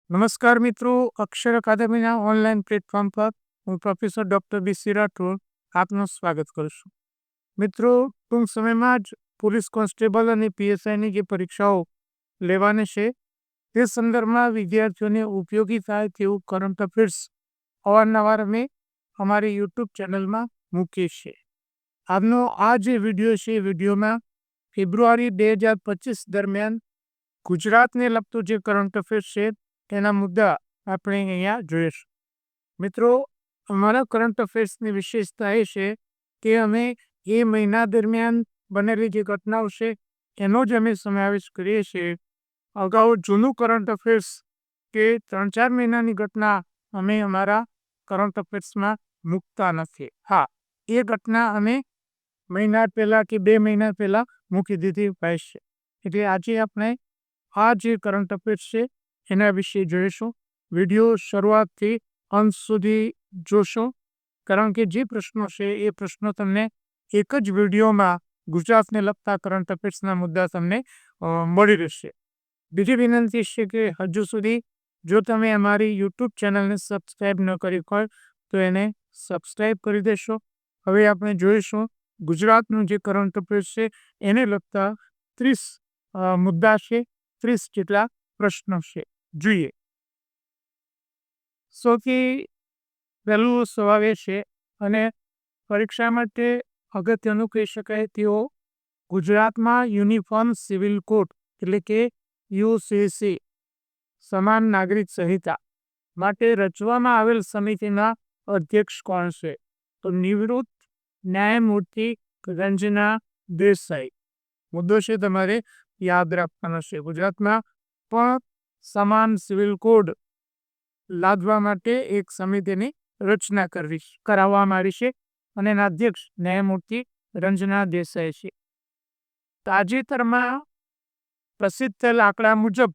નમસ્કાર મિત્રો, અક્ષર અકાદમીના online platform પર હું પ્રોફેસર ડૉક્ટર બી.સી. રાઠોડ આપનું સ્વાગત કરું છું. મિત્રો, ટૂંક સમયમાં જ પોલીસ કોન્સ્ટેબલ અને પીએસઆઈની જે પરીક્ષાઓ લેવાની છે તે સંદર્ભમાં વિદ્યાર્થીઓને ઉપયોગી થાય તેવું કરંટ અફેર્સ અવારનવાર અમે અમારી યુટ્યુબ ચેનલમાં મૂકીએ છીએ. આજનો આ જે વિડીયો છે એ વિડીયોમાં ફેબ્રુઆરી 2025 દરમિયાન ગુજરાતને લગતું જે કરંટ અફેર્સ છે તેના મુદ્દા આપણે અહીંયા જોઈશું. મિત્રો, અમારા કરંટ અફેર્સની વિશેષતા એ છે કે અમે એ મહિના દરમિયાન બનેલી જે ઘટનાઓ છે એનો જ અમે સમાવેશ કરીએ છીએ. અગાઉ જૂનું કરંટ અફેર્સ કે 3-4 મહિનાની ઘટના અમે અમારા કરંટ અફેર્સમાં મૂકતા નથી. હા, એ ઘટના અમે મહિના પહેલાં કે 2 મહિના પહેલાં મૂકી દીધી હોય છે. એટલે આજે આપણે આ જે કરંટ અફેર્સ છે એના વિશે જોઈશું. વિડીયો શરૂઆતથી અંત સુધી જોશો, કારણ કે જે પ્રશ્નો છે એ પ્રશ્નો તમને એક જ વિડીયોમાં ગુજરાતને લગતા કરંટ અફેર્સના મુદ્દા તમને મળી રહેશે. બીજી વિનંતી છે કે હજુ સુધી જો તમે અમારી યુટ્યુબ ચેનલને સબસ્ક્રાઈબ ન કરી હોય તો એને સબસ્ક્રાઈબ કરી દેશો. હવે આપણે જોઈશું ગુજરાતનું જે કરંટ અફેર્સ છે એને લગતા 30 મુદ્દા છે, 30 જેટલા પ્રશ્નો છે. જોઈએ. સૌથી પહેલું સવાલ એ છે અને પરીક્ષા માટે અગત્યનું કહી શકાય તેઓ ગુજરાતમાં યુનિફોર્મ સિવિલ કોડ એટલે કે યુસીસી સમાન નાગરિક સંહિતા માટે રચવામાં આવેલ સમિતિના અધ્યક્ષ કોણ છે? તો નિવૃત્ત ન્યાયમૂર્તિ રંજના દેસાઈ. મુદ્દો છે તમારે યાદ રાખવાનો છે. ગુજરાતમાં પણ સમાન સિવિલ કોડ લાદવા માટે એક સમિતિની રચના કરાવવામાં આવી છે અને એના અધ્યક્ષ ન્યાયમૂર્તિ રંજના દેસાઈ છે. તાજેતરમાં પ્રસિદ્ધ થયેલ આંકડા મુજબ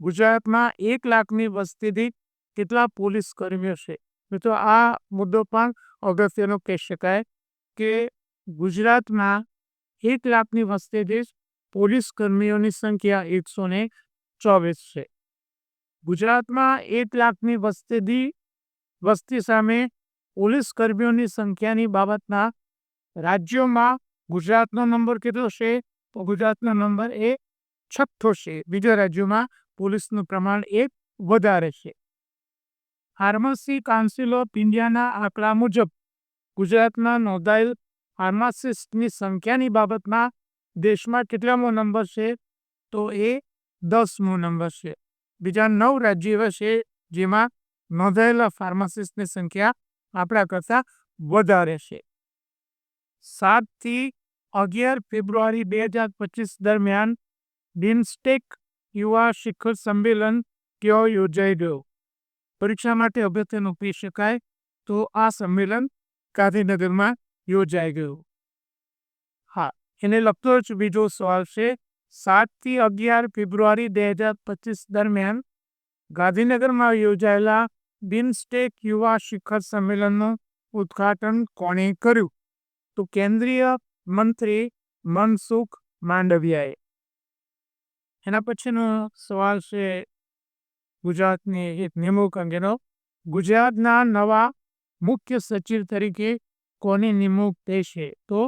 ગુજરાતમાં 1 લાખની વસ્તીથી કેટલા પોલીસ કર્મીઓ છે? તો આ મુદ્દો પણ અગત્યનો કહી શકાય કે ગુજરાતમાં 1 લાખની વસ્તીથી પોલીસ કર્મીઓની સંખ્યા 124 છે. ગુજરાતમાં 1 લાખની વસ્તી સામે પોલીસ કર્મીઓની સંખ્યાની બાબતના રાજ્યોમાં ગુજરાતનો નંબર કેટલો છે? તો ગુજરાતનો નંબર એ 6થો છે. બીજા રાજ્યોમાં પોલીસનું પ્રમાણ એ વધારે છે. ફાર્મસી કાઉન્સિલ ઓફ ઇન્ડિયાના આંકડા મુજબ ગુજરાતમાં નોંધાયેલ ફાર્માસિસ્ટની સંખ્યાની બાબતમાં દેશમાં કેટલામો નંબર છે? તો એ 10મો નંબર છે. બીજા 9 રાજ્યો એવા છે જેમાં નોંધાયેલા ફાર્માસિસ્ટની સંખ્યા આપણા કરતાં વધારે છે. 7 થી 11 ફેબ્રુઆરી 2025 દરમિયાન બિમસ્ટેક યુવા શિખર સંમેલન ક્યાં યોજાઈ ગયો? પરીક્ષા માટે અગત્યનું કહી શકાય તો આ સંમેલન ગાંધીનગરમાં યોજાઈ ગયું. હા, એને લગતો જ બીજો સવાલ છે. 7 થી 11 ફેબ્રુઆરી 2025 દરમિયાન ગાંધીનગરમાં યોજાયેલા બિમસ્ટેક યુવા શિખર સંમેલનનું ઉદ્ઘાટન કોણે કર્યું? તો કેન્દ્રીય મંત્રી મનસુખ માંડવિયાએ. એના પછીનો સવાલ છે ગુજરાતની એક નિમણૂક અંગેનો. ગુજરાતના નવા મુખ્ય સચિવ તરીકે કોની નિમણૂક થઈ છે? તો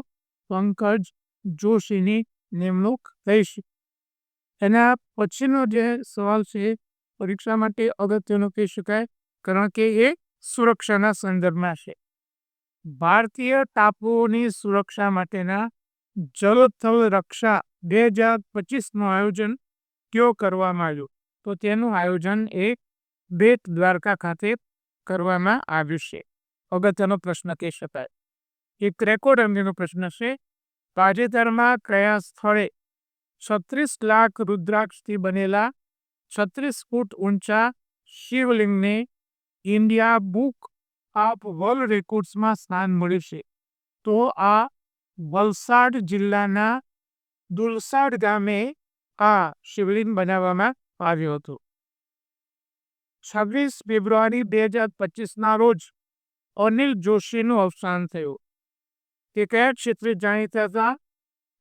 પંકજ જોશીની નિમણૂક થઈ છે. એના પછીનો જે સવાલ છે પરીક્ષા માટે અગત્યનો કહી શકાય, કારણ કે એ સુરક્ષાના સંદર્ભમાં છે. ભારતીય ટાપુઓની સુરક્ષા માટેના જળથળ રક્ષા 2025નું આયોજન ક્યાં કરવામાં આવ્યું? તો તેનું આયોજન એ બેટ દ્વારકા ખાતે કરવામાં આવ્યું છે. અગત્યનો પ્રશ્ન કહી શકાય. એક રેકોર્ડ અંગેનો પ્રશ્ન છે. તાજેતરમાં કયા સ્થળે 36 લાખ રુદ્રાક્ષથી બનેલા 36 ફૂટ ઊંચા શિવલિંગને ઇન્ડિયા બુક ઓફ વર્લ્ડ રેકોર્ડ્સમાં સ્થાન મળ્યું છે? તો આ વલસાડ જિલ્લાના દુલસાડ ગામે આ શિવલિંગ બનાવવામાં આવ્યું હતું. 26 ફેબ્રુઆરી 2025ના રોજ અનિલ જોશીનું અવસાન થયું. તે કયા ક્ષેત્રે જાણીતા હતા?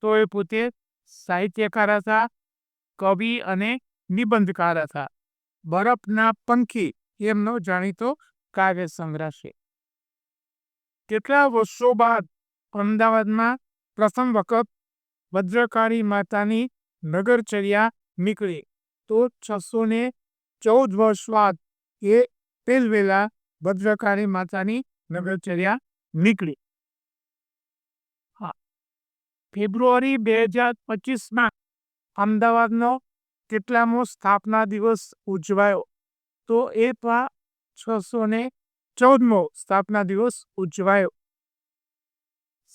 તો એ પોતે સાહિત્યકાર હતા, કવિ અને નિબંધકાર હતા. બરફના પંખી એમનો જાણીતો કાવ્ય સંગ્રહ છે. કેટલા વર્ષો બાદ અમદાવાદમાં પ્રથમ વખત ભદ્રકાળી માતાની નગરચર્યા નીકળી? તો 614 વર્ષ બાદ એ પહેલવેલા ભદ્રકાળી માતાની નગરચર્યા નીકળી. હા, ફેબ્રુઆરી 2025 અમદાવાદનો કેટલામો સ્થાપના દિવસ ઉજવાયો? તો એ પણ 614મો સ્થાપના દિવસ ઉજવાયો.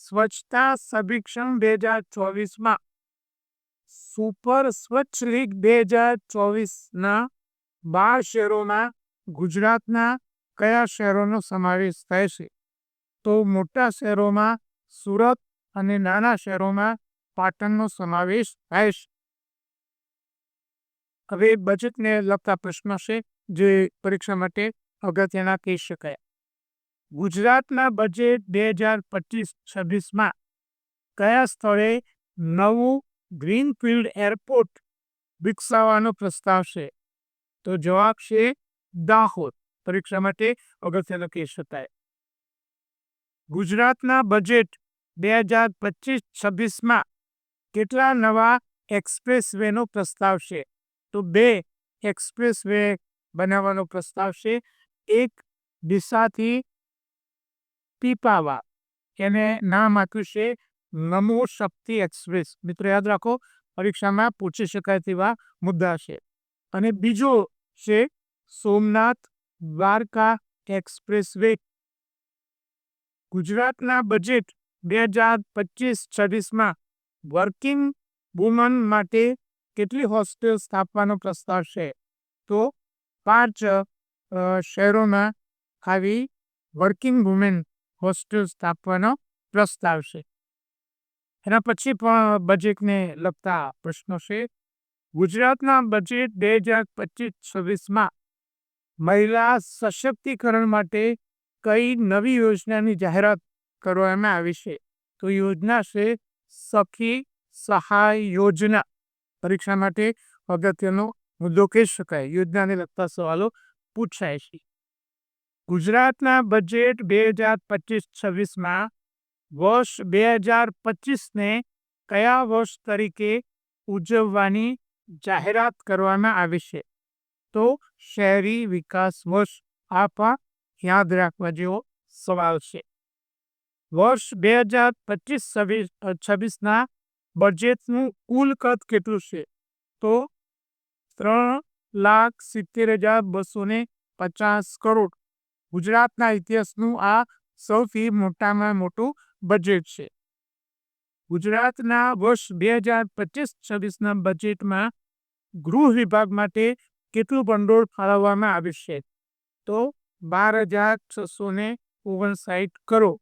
સ્વચ્છતા સર્વેક્ષણ 2024 સુપર સ્વચ્છ લીગ 2024 12 શહેરોમાં ગુજરાતના કયા શહેરોનો સમાવેશ થાય છે? તો મોટા શહેરોમાં સુરત અને નાના શહેરોમાં પાટણનો સમાવેશ થાય છે. હવે બજેટને લગતા પ્રશ્નો છે જે પરીક્ષા માટે અગત્યના કહી શકાય. ગુજરાતના બજેટ 2025-26 કયા સ્થળે નવું ગ્રીનફિલ્ડ એરપોર્ટ વિકસાવવાનો પ્રસ્તાવ છે? તો જવાબ છે દાહોદ. પરીક્ષા માટે અગત્યનું કહી શકાય. ગુજરાતના બજેટ 2025-26 કેટલા નવા એક્સપ્રેસ વેનો પ્રસ્તાવ છે? તો 2 એક્સપ્રેસ વે બનાવવાનો પ્રસ્તાવ છે. એક ડીસાથી પીપાવા, એને નામ આપ્યું છે નમો શક્તિ એક્સપ્રેસ. મિત્રો યાદ રાખો, પરીક્ષામાં પૂછી શકાય તેવા મુદ્દા છે. અને બીજો છે સોમનાથ દ્વારકા એક્સપ્રેસ વે. ગુજરાતના બજેટ 2025-26 વર્કિંગ વુમન માટે કેટલી હોસ્ટેલ સ્થાપવાનો પ્રસ્તાવ છે? તો 5 શહેરોમાં આવી વર્કિંગ વુમેન હોસ્ટેલ સ્થાપવાનો પ્રસ્તાવ છે. એના પછી પણ બજેટને લગતા પ્રશ્નો છે. ગુજરાતના બજેટ 2025-26 મહિલા સશક્તિકરણ માટે કઈ નવી યોજનાની જાહેરાત કરવામાં આવી છે? તો યોજના છે સખી સહાય યોજના. પરીક્ષા માટે અગત્યનો મુદ્દો કહી શકાય. યોજનાને લગતા સવાલો પૂછાય છે. ગુજરાતના બજેટ 2025-26 વર્ષ 2025ને કયા વર્ષ તરીકે ઉજવવાની જાહેરાત કરવામાં આવી છે? તો શહેરી વિકાસ વર્ષ. આ પણ યાદ રાખવા જેવો સવાલ છે. વર્ષ 2025-26 બજેટનું કુલ કદ કેટલું છે? તો 3,70,250 કરોડ. ગુજરાતના ઇતિહાસનું આ સૌથી મોટામાં મોટું બજેટ છે. ગુજરાતના વર્ષ 2025-26 બજેટમાં ગૃહ વિભાગ માટે કેટલું ભંડોળ ફાળવવામાં આવ્યું છે? તો 12,659 કરોડ.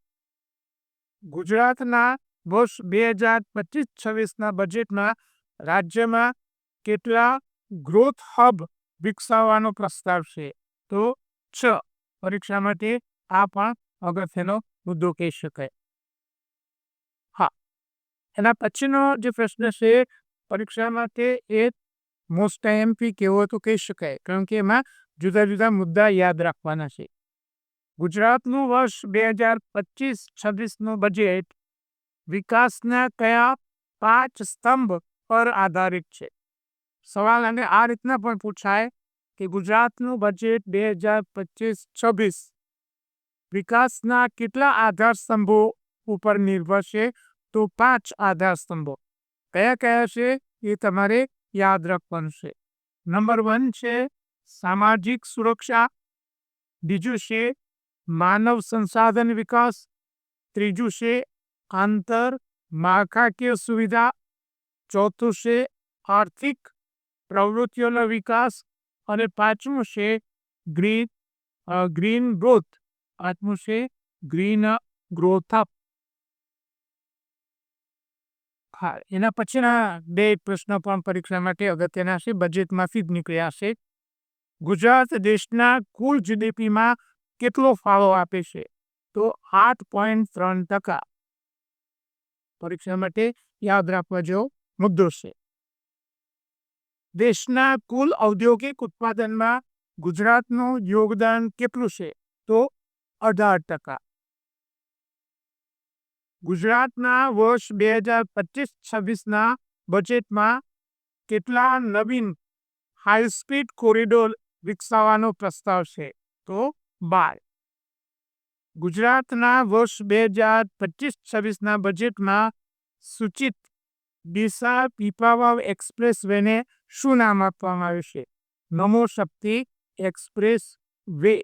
ગુજરાતના વર્ષ 2025-26 બજેટમાં રાજ્યમાં કેટલા ગ્રોથ હબ વિકસાવવાનો પ્રસ્તાવ છે? તો 6. પરીક્ષા માટે આ પણ અગત્યનો મુદ્દો કહી શકાય. હા, એના પછીનો જે પ્રશ્ન છે પરીક્ષા માટે એ મોસ્ટ આઈએમપી કેવો તો કહી શકાય, કારણ કે એમાં જુદા જુદા મુદ્દા યાદ રાખવાના છે. ગુજરાતનું વર્ષ 2025-26 બજેટ વિકાસના કયા 5 સ્તંભ પર આધારિત છે? સવાલ અને આ રીતના પણ પૂછાય કે ગુજરાતનું બજેટ 2025-26 વિકાસના કેટલા આધાર સ્તંભો ઉપર નિર્ભર છે? તો 5 આધાર સ્તંભો. કયા કયા છે એ તમારે યાદ રાખવાનું છે. નંબર 1 છે સામાજિક સુરક્ષા, બીજું છે માનવ સંસાધન વિકાસ, ત્રીજું છે આંતર માળખાકીય સુવિધા, ચોથું છે આર્થિક પ્રવૃત્તિઓનો વિકાસ અને પાંચમું છે ગ્રીન ગ્રોથ. પાંચમું છે ગ્રીન ગ્રોથ અપ. હા, એના પછીના 2 પ્રશ્નો પણ પરીક્ષા માટે અગત્યના છે, બજેટમાંથી જ નીકળ્યા છે. ગુજરાત દેશના કુલ જીડીપીમાં કેટલો ફાળો આપે છે? તો 8.3%. પરીક્ષા માટે યાદ રાખવા જેવો મુદ્દો છે. દેશના કુલ ઔદ્યોગિક ઉત્પાદનમાં ગુજરાતનું યોગદાન કેટલું છે? તો 18%. ગુજરાતના વર્ષ 2025-26ના બજેટમાં કેટલા નવીન હાઈસ્પીડ કોરિડોર વિકસાવવાનો પ્રસ્તાવ છે? તો 12. ગુજરાતના વર્ષ 2025-26ના બજેટમાં સૂચિત ડીસા પીપાવાવ એક્સપ્રેસ વેને શું નામ આપવામાં આવ્યું છે? નમો શક્તિ એક્સપ્રેસ વે.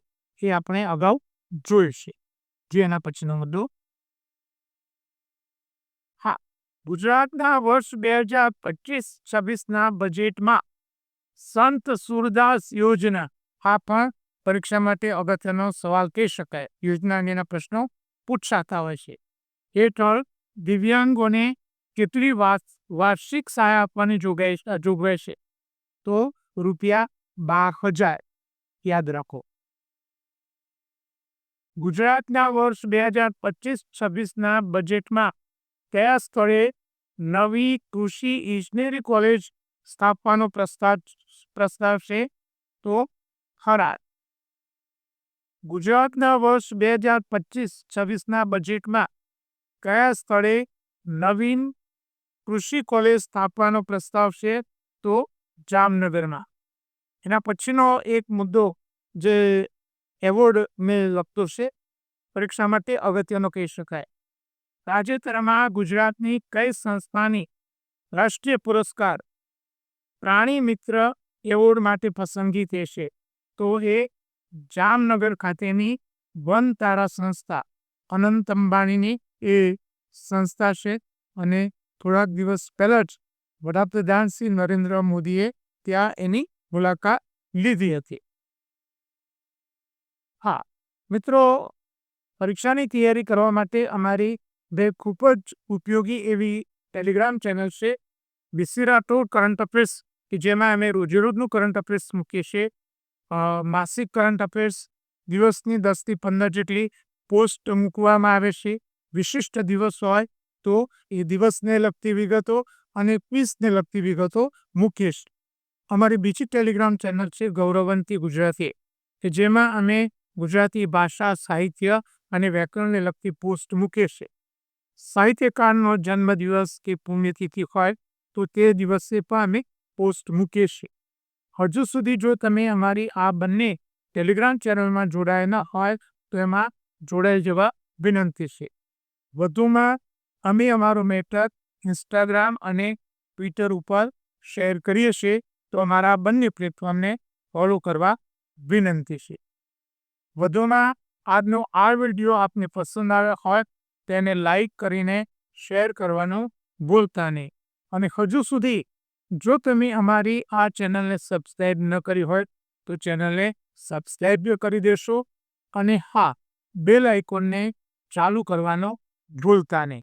એ આપણે અગાઉ જોયું છે. જે એના પછીનો મુદ્દો. હા, ગુજરાતના વર્ષ 2025-26ના બજેટમાં સંત સુરદાસ યોજના, આ પણ પરીક્ષા માટે અગત્યનો સવાલ કહી શકાય. યોજના અંગેના પ્રશ્નો પૂછાતા હોય છે. હેઠળ દિવ્યાંગોને કેટલી વાર્ષિક સહાય આપવાની જોગવાઈ છે? તો ₹12,000. યાદ રાખો. ગુજરાતના વર્ષ 2025-26ના બજેટમાં કયા સ્થળે નવી કૃષિ ઇજનેરી કોલેજ સ્થાપવાનો પ્રસ્તાવ છે? તો થરાદ. ગુજરાતના વર્ષ 2025-26ના બજેટમાં કયા સ્થળે નવીન કૃષિ કોલેજ સ્થાપવાનો પ્રસ્તાવ છે? તો જામનગરમાં. એના પછીનો એક મુદ્દો જે એવોર્ડ મેં લખતો છે, પરીક્ષા માટે અગત્યનો કહી શકાય. તાજેતરમાં ગુજરાતની કઈ સંસ્થાની રાષ્ટ્રીય પુરસ્કાર પ્રાણી મિત્ર એવોર્ડ માટે પસંદગી થશે? તો એ જામનગર ખાતેની વન તારા સંસ્થા, અનંત અંબાણીની એ સંસ્થા છે. અને થોડાક દિવસ પહેલા જ વડાપ્રધાન શ્રી નરેન્દ્ર મોદીએ ત્યાં એની મુલાકાત લીધી હતી. હા મિત્રો, પરીક્ષાની તૈયારી કરવા માટે અમારી બે ખૂબ જ ઉપયોગી એવી ટેલિગ્રામ ચેનલ છે, બીસી રાઠોડ કરંટ અફેર્સ, કે જેમાં અમે રોજેરોજનું કરંટ અફેર્સ મૂકીએ છીએ. માસિક કરંટ અફેર્સ દિવસની 10 થી 15 જેટલી પોસ્ટ મૂકવામાં આવે છે. વિશિષ્ટ દિવસ હોય તો એ દિવસને લગતી વિગતો અને ક્વિઝને લગતી વિગતો મૂકીએ છીએ. અમારી બીજી ટેલિગ્રામ ચેનલ છે ગૌરવંતી ગુજરાતી, કે જેમાં અમે ગુજરાતી ભાષા, સાહિત્ય અને વ્યાકરણને લગતી પોસ્ટ મૂકીએ છીએ. સાહિત્યકારનો જન્મદિવસ કે પુણ્યતિથિ હોય તો તે દિવસે પણ અમે પોસ્ટ મૂકીએ છીએ. હજુ સુધી જો તમે અમારી આ બંને ટેલિગ્રામ ચેનલમાં જોડાયેલા હોય તો એમાં જોડાઈ જવા વિનંતી છે. વધુમાં અમે અમારો મેટર ઇન્સ્ટાગ્રામ અને ટ્વિટર ઉપર શેર કરીએ છીએ, તો અમારા બંને પ્લેટફોર્મને ફોલો કરવા વિનંતી છે. વધુમાં આજનો આ વિડીયો આપને પસંદ આવ્યો હોય તેને લાઈક કરીને શેર કરવાનું ભૂલતા નહીં. અને હજુ સુધી જો તમે અમારી આ ચેનલને સબસ્ક્રાઈબ ન કરી હોય તો ચેનલને સબસ્ક્રાઈબ કરી દેશો. અને હા, બેલ આઇકોનને ચાલુ કરવાનો ભૂલતા નહીં.